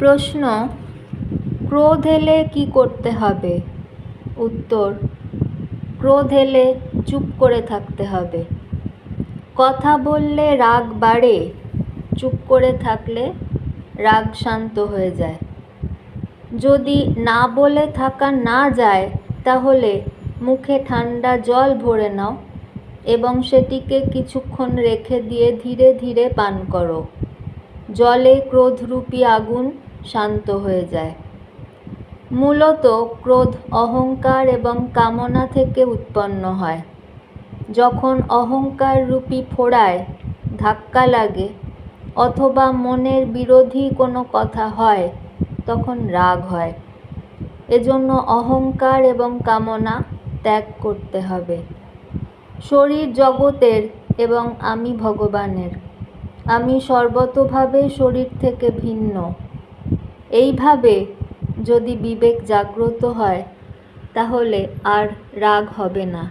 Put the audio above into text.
প্রশ্ন, ক্রোধ এলে কী করতে হবে? উত্তর, ক্রোধ এলে চুপ করে থাকতে হবে। কথা বললে রাগ বাড়ে, চুপ করে থাকলে রাগ শান্ত হয়ে যায়। যদি না বলে থাকা না যায়, তাহলে মুখে ঠান্ডা জল ভরে নাও এবং সেটিকে কিছুক্ষণ রেখে দিয়ে ধীরে ধীরে পান করো। জলে ক্রোধরূপী আগুন শান্ত হয়ে যায়। মূলত ক্রোধ অহংকার এবং কামনা থেকে উৎপন্ন হয়। যখন অহংকার রূপী ফোড়ায় ধাক্কা লাগে অথবা মনের বিরোধী কোনো কথা হয়, তখন রাগ হয়। এজন্য অহংকার এবং কামনা ত্যাগ করতে হবে। শরীর জগতের এবং আমি ভগবানের। আমি সর্বতোভাবে শরীর থেকে ভিন্ন। এইভাবে যদি বিবেক জাগ্রত হয়, তাহলে আর রাগ হবে না।